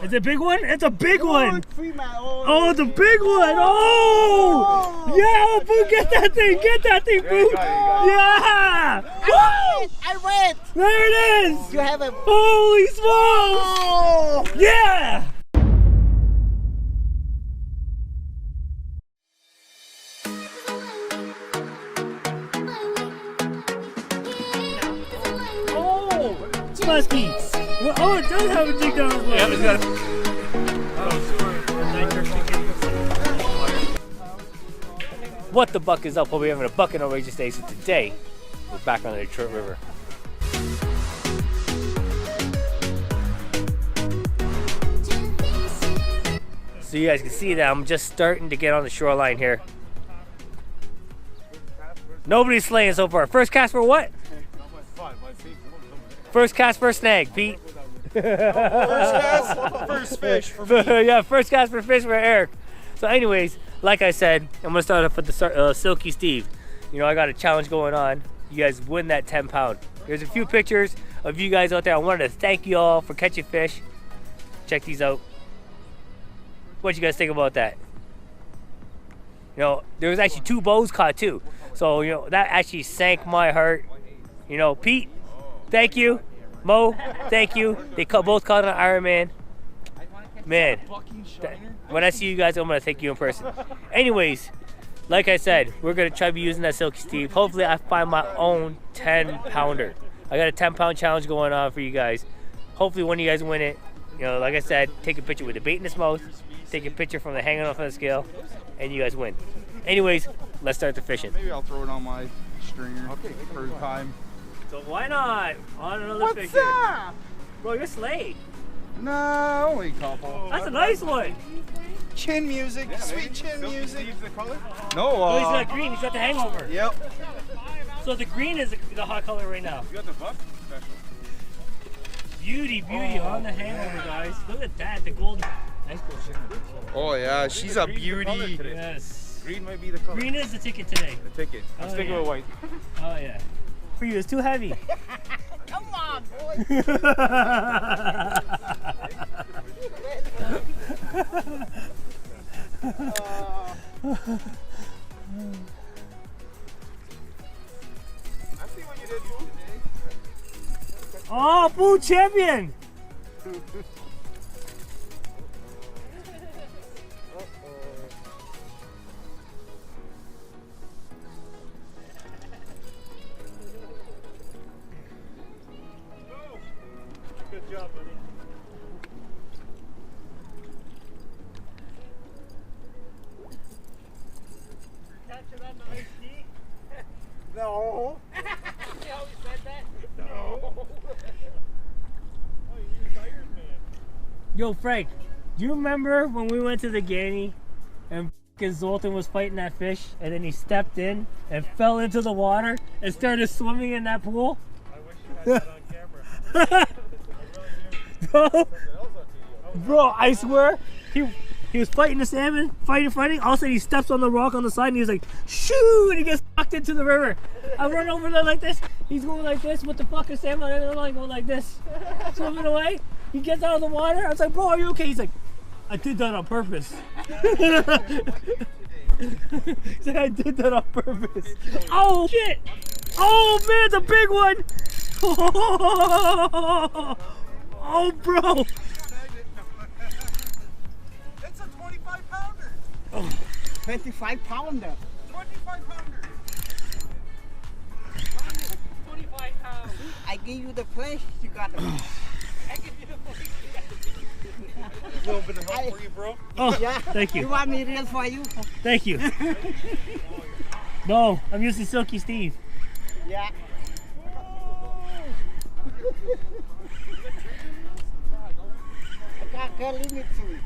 Is it a big one? It's a big one. Oh, it's a big one. Oh! Yeah, Boo, get that thing. Get that thing, Boo. Yeah! Woo! I went. There it is. You have a... Holy smokes! Oh! Yeah! Musky. Well, oh, it does have a jig down as well. Yeah, it's got What the buck is up? We'll be having a bucking outrageous day. So today, we're back on the Detroit River. So you guys can see that I'm just starting to get on the shoreline here. Nobody's slaying so far. First cast for what? First cast, first snag, Pete. First cast, first fish for me. Yeah, first cast for fish for Eric. So anyways, like I said, I'm gonna start off with the Silky Steve. You know, I got a challenge going on. You guys win that 10 pound. There's a few pictures of you guys out there. I wanted to thank you all for catching fish. Check these out. What you guys think about that? You know, there was actually 2 bows caught too. So, you know, that actually sank my heart. You know, Pete, thank you. Mo, thank you. They both caught an Ironman. Man, when I see you guys, I'm going to thank you in person. Anyways, like I said, we're going to try to be using that Silky Steve. Hopefully, I find my own 10 pounder. I got a 10 pound challenge going on for you guys. Hopefully, when you guys win it, you know, like I said, take a picture with the bait in its mouth, take a picture from the hanging off of the scale, and you guys win. Anyways, let's start the fishing. Maybe I'll throw it on my stringer for time. So why not? On another What's figure. that? Bro, you're slayed. No, only a couple. That's a nice one. Chin music, yeah, sweet chin music. The color? No, Oh, he's got green. He's got the hangover. Yep. So the green is the hot color right now. You got the buck special. Beauty on the hangover, guys. Look at that. The gold. Nice gold shimmer. Oh yeah, she's a beauty. Yes. Green might be the color. Green is the ticket today. The ticket. I'm sticking with white. Oh yeah. For you, it's too heavy. Come on, boy. I see what you did, Boo. Oh, Boo champion! Good job, buddy. Catch it on the ice ski? No. You always said that? No. Oh, you tired, man. Yo, Frank, do you remember when we went to the Ganny and Zoltan was fighting that fish and then he stepped in and fell into the water and started swimming in that pool? I wish you had that on camera. Bro, I swear, he was fighting the salmon, fighting. All of a sudden he steps on the rock on the side and he's like, shoo, and he gets sucked into the river. I run over there like this, he's going like this with the fucking salmon on the line, going like this, swimming away. He gets out of the water, I was like, bro, are you okay? He's like, I did that on purpose. He's like, I did that on purpose. Oh shit! Oh man, it's a big one! Oh bro! It's a 25 pounder. Oh. 25 pounder. 25 pounder. 25 pounds. I give you the flesh, you got the flesh. I give you the flesh. A little bit of help for you, bro. Oh, Yeah. thank you. You want me real for you? Thank you. No, I'm using Silky Steve. Yeah. I can't limit to it.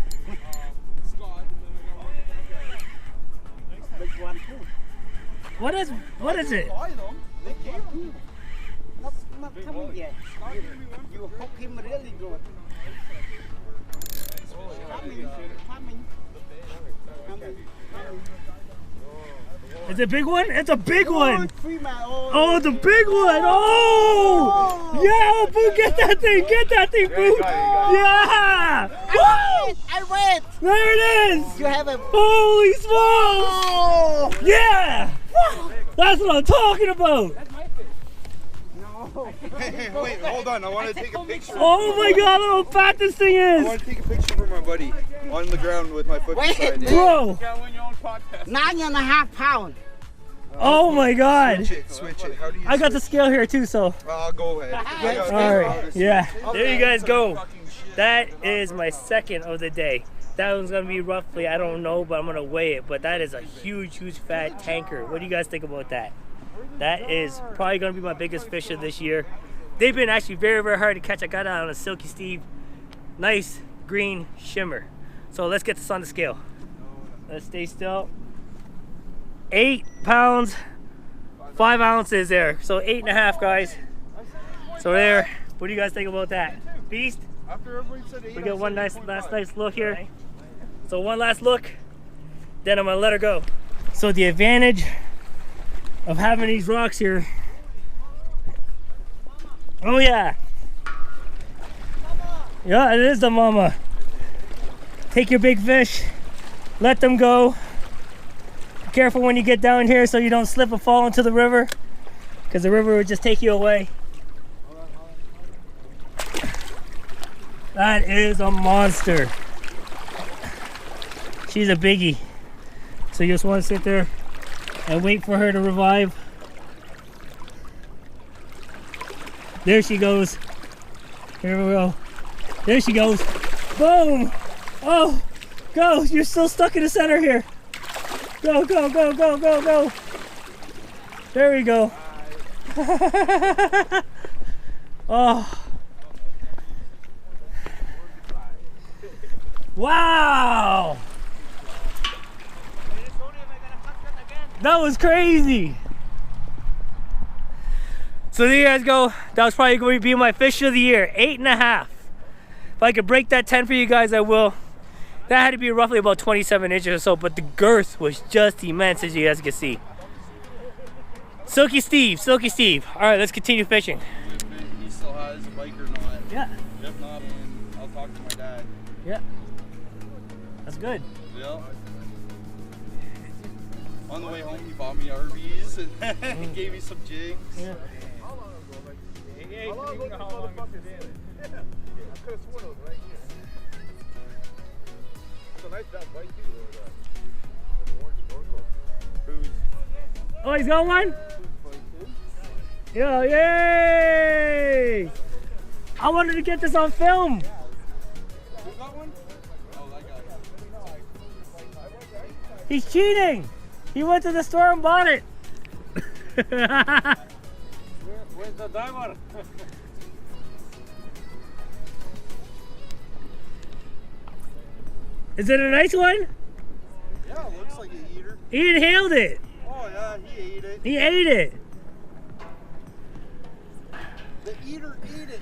Big one too. What is it? They gave him. Not coming yet. You hook him really good. Coming. It's a big one? It's a big one! Free man. Oh, it's a big one! Oh! Yeah, Boo, get that thing! Get that thing, Boo! Yeah! Woo! I went. There it is! You have a. Holy smokes! Oh! Yeah! That's what I'm talking about! No. Hey, wait, hold on. I want to take a picture. Oh my god, look how fat this thing I is! want to take a picture for my buddy on the ground with my foot Wait, beside it. Bro! 9.5 pounds. Oh my god! Switch it, switch it. How do you I got the switch? scale here too, so. I'll go ahead. Alright, yeah. There you guys go. That is my second of the day. That one's gonna be roughly, I don't know, but I'm gonna weigh it. But that is a huge, huge fat tanker. What do you guys think about that? That is probably gonna be my biggest fish of this year. They've been actually very, very hard to catch. I got it on a Silky Steve. Nice green shimmer. So let's get this on the scale. Let's stay still. 8 pounds, 5 ounces there. So 8.5, guys. So there. What do you guys think about that? Beast? After everybody said 8, We get one nice look here. So one last look, then I'm gonna let her go. So the advantage of having these rocks here. Oh yeah. Yeah, it is the mama. Take your big fish, let them go. Be careful when you get down here so you don't slip and fall into the river, because the river would just take you away. That is a monster. She's a biggie. So you just want to sit there and wait for her to revive. There she goes. Here we go. There she goes. Boom! Oh, go! You're still stuck in the center here. Go, go, go, go, go, go. There we go. Oh. Wow! That was crazy. So there you guys go. That was probably going to be my fish of the year. 8.5. If I could break that 10 for you guys, I will. That had to be roughly about 27 inches or so, but the girth was just immense, as you guys can see. Silky Steve, Silky Steve. All right, let's continue fishing. He still has a bike or not. Yeah. If not, then I'll talk to my dad. Yeah. That's good. Yeah. On the way home, he bought me Arby's and gave me some jigs. Yeah. Oh, he's got one? Yeah, yay! I wanted to get this on film. Who got one? Oh, I got it. He's cheating. He went to the store and bought it. Where's the diver? Is it a nice one? Yeah, it looks like an eater. He inhaled it. Oh, yeah, he ate it. He ate it. The eater ate it.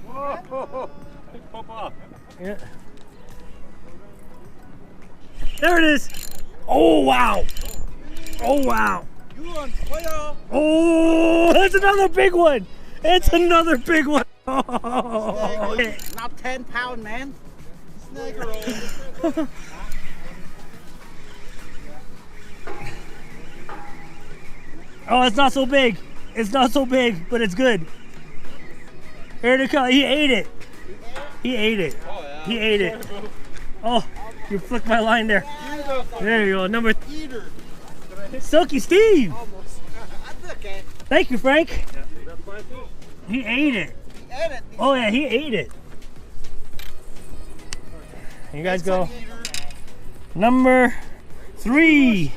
Whoa! Pop off. Yeah. There it is. Oh, wow. Oh, wow. You on fire. Oh, that's another big one. It's another big one. Oh, yeah. Not 10 pounds, man. Snagger. Oh, it's not so big. It's not so big, but it's good. Here it comes. He ate it. He ate it. Oh, yeah. He ate it. Oh, you flicked my line there. There you go. Number Eater. Silky Steve. Almost. That's okay. Thank you, Frank. That's my fish. He ate it. He ate it. Oh yeah, he ate it. You guys go. Number 3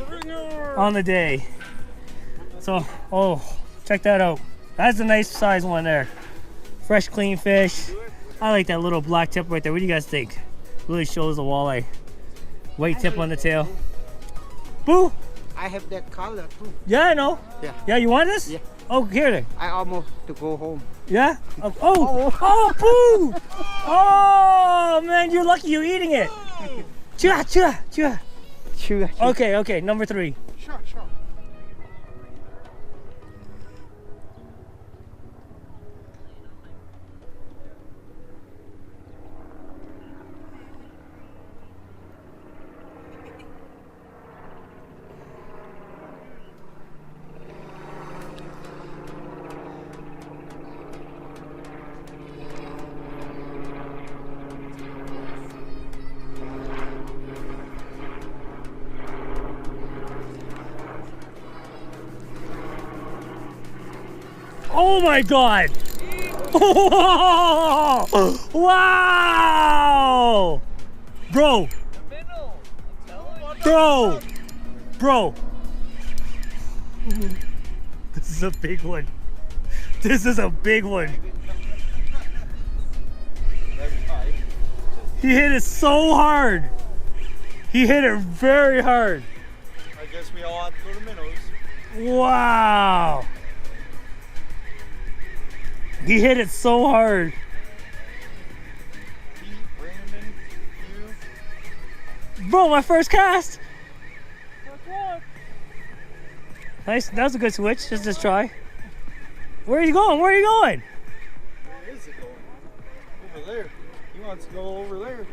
on the day. So, oh, check that out. That's a nice size one there. Fresh, clean fish. I like that little black tip right there. What do you guys think? Really shows the walleye. White tip on the tail. Boo! I have that color too. Yeah, I know. Yeah. Yeah, you want this? Yeah. Oh, here then. I almost to go home. Yeah? Oh, boo! Oh, man, you're lucky you're eating it. Okay, number 3. Sure, sure. Oh my God! Wow! Bro! Bro! This is a big one. This is a big one. He hit it so hard. He hit it very hard. I guess we all have to go to minnows. Wow! He hit it so hard. Pete, Brandon, you. Bro, my first cast. Nice, that was a good switch. Just try. Where are you going? Where are you going? Where is it going? Over there. He wants to go over there.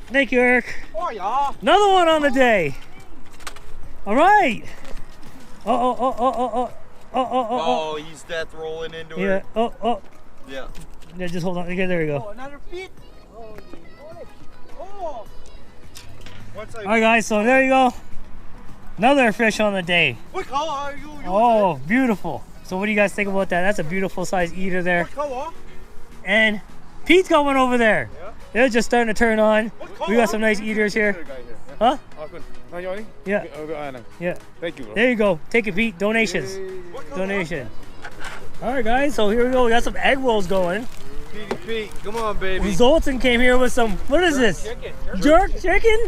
Thank you, Eric. Oh, yeah. Another one on the day. All right. Oh. Oh, he's death rolling into Yeah. it. Oh. Yeah. Yeah, just hold on. Okay, there we Oh, go. another feet. Oh. Once I. All right, guys. So there you go. Another fish on the day. What color are you? Oh, beautiful. So what do you guys think about that? That's a beautiful size eater there. What color? And Pete's got one over there. Yeah. They're just starting to turn on. What color? We got some nice eaters here. Huh? Yeah. Yeah. Thank you, bro. There you go. Take it, Pete. Donations. What color? Donation. All right, guys. So here we go. We got some egg rolls going. Pete, come on, baby. Zoltan came here with some. What is this? Jerk chicken?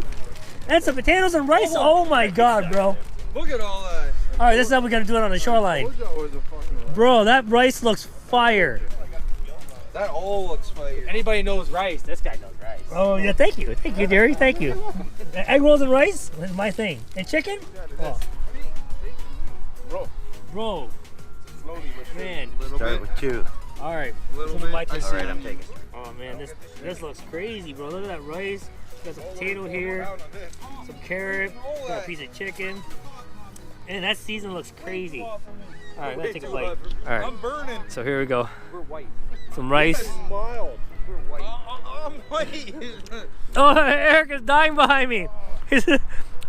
And some potatoes and rice. Oh my God, bro. Look at all that. All right, this is how we're gonna do it on the shoreline. Bro, that rice looks fire. That all looks fire. Anybody knows rice, this guy knows rice. Oh yeah, thank you, Jerry. Thank you. Egg rolls and rice is my thing. And chicken? Oh. Bro. Man. Start with 2. All right. Little This is bit. my thing. All right, I'm taking. Oh man, this looks crazy, bro. Look at that rice. Got some potato here, some carrot, got a piece of chicken, and that season looks crazy. All right, let's take a bite. All right. I'm burning. So here we go. We're white. Some rice. Mild. I'm white. Oh, Eric is dying behind me.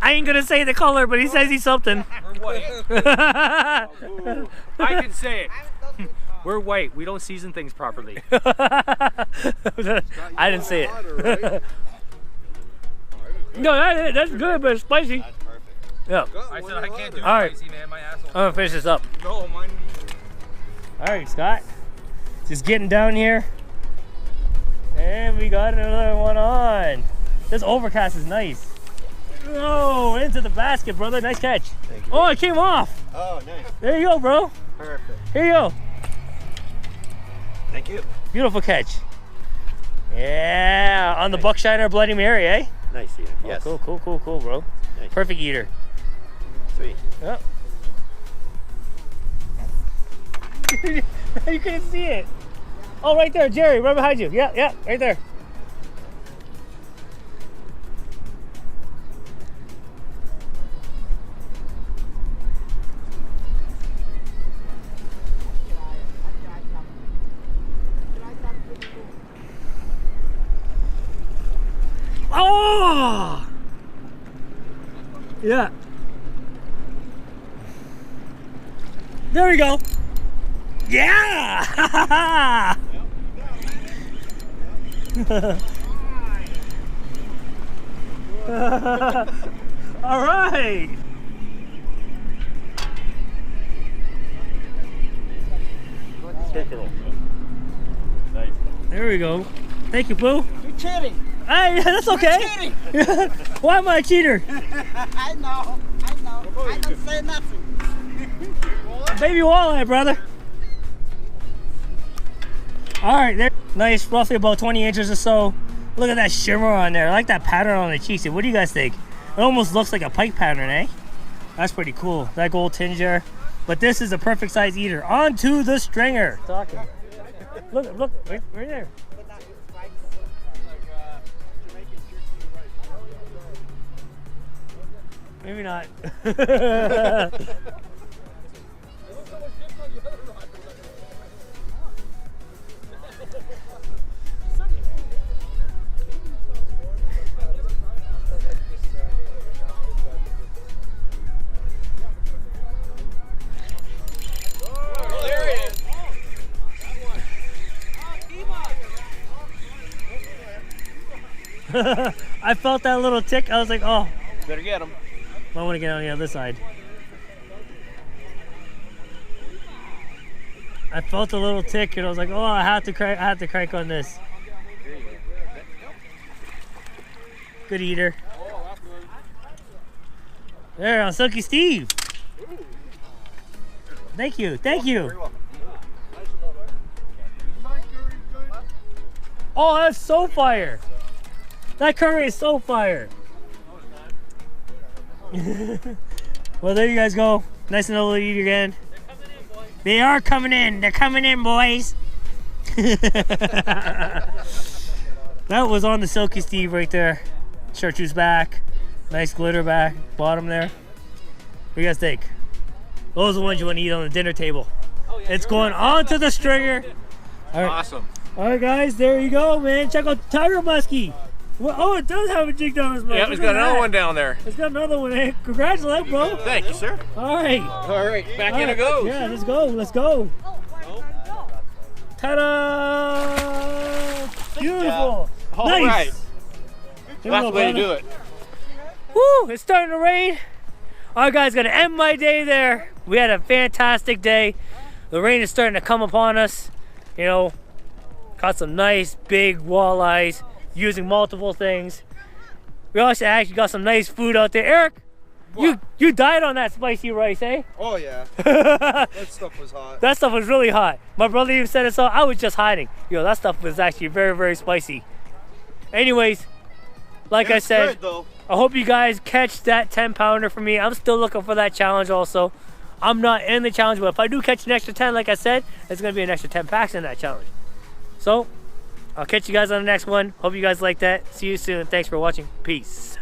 I ain't gonna say the color, but he says he's something. We're white. I can say it. We're white. We don't season things properly. I didn't say it. No, that's good, but it's spicy. That's perfect. Yeah. I said I can't do All right. spicy, man. My asshole. I'm gonna finish this up. No, mine. All right, Scott. Just getting down here. And we got another one on. This overcast is nice. Oh, into the basket, brother. Nice catch. Thank you. Oh, it came off. Oh, nice. There you go, bro. Perfect. Here you go. Thank you. Beautiful catch. Yeah, on the Buckshiner Bloody Mary, eh? Nice eater. Oh, Yes. Cool, bro. Nice. Perfect eater. Sweet. Yep. You couldn't see it. Oh, right there, Jerry, right behind you. Yeah, right there. Oh! Yeah. There we go. Yeah! All right. There we go. Thank you, Boo. You're cheating. Hey, that's okay. Why am I a cheater? I know. I don't say nothing. Baby walleye, brother. All right, there. Nice, roughly about 20 inches or so. Look at that shimmer on there. I like that pattern on the cheeks. What do you guys think? It almost looks like a pike pattern, eh? That's pretty cool. That gold tinge there. But this is a perfect size eater. Onto the stringer. Talking. Look, right there. Maybe not. I felt that little tick. I was like, oh. Better get him. I want to get on the other side. I felt a little tick and I was like, oh, I have to crank on this. Good eater. There, on Silky Steve. Thank you. Oh, that's so fire. That curry is so fire. Well, there you guys go. Nice and little eat again. They are coming in. They're coming in, boys. That was on the Silky Steve right there. Chartreuse back. Nice glitter back. Bottom there. What do you guys think? Those are the ones you want to eat on the dinner table. It's going onto the stringer. All right. Awesome. All right, guys. There you go, man. Check out Tiger Muskie. Well, oh, it does have a jig down his mouth. Yeah, it's got another one down there. It's got another one, eh? Congratulations, bro. Thank you, sir. All right. All right, back in it goes. Yeah, let's go. Let's go. Ta-da! Beautiful. All nice. right. Here we That's go, the way to brother. do it. Woo! It's starting to rain. All right, guys, gonna end my day there. We had a fantastic day. The rain is starting to come upon us. You know, caught some nice big walleyes using multiple things. We also actually got some nice food out there. Eric, you died on that spicy rice, eh? Oh, yeah. That stuff was hot. That stuff was really hot. My brother even said it, so I was just hiding. Yo, that stuff was actually very, very spicy. Anyways, like I said, good, though. I hope you guys catch that 10-pounder for me. I'm still looking for that challenge also. I'm not in the challenge, but if I do catch an extra 10, like I said, there's gonna be an extra 10 packs in that challenge. So, I'll catch you guys on the next one. Hope you guys like that. See you soon. Thanks for watching. Peace.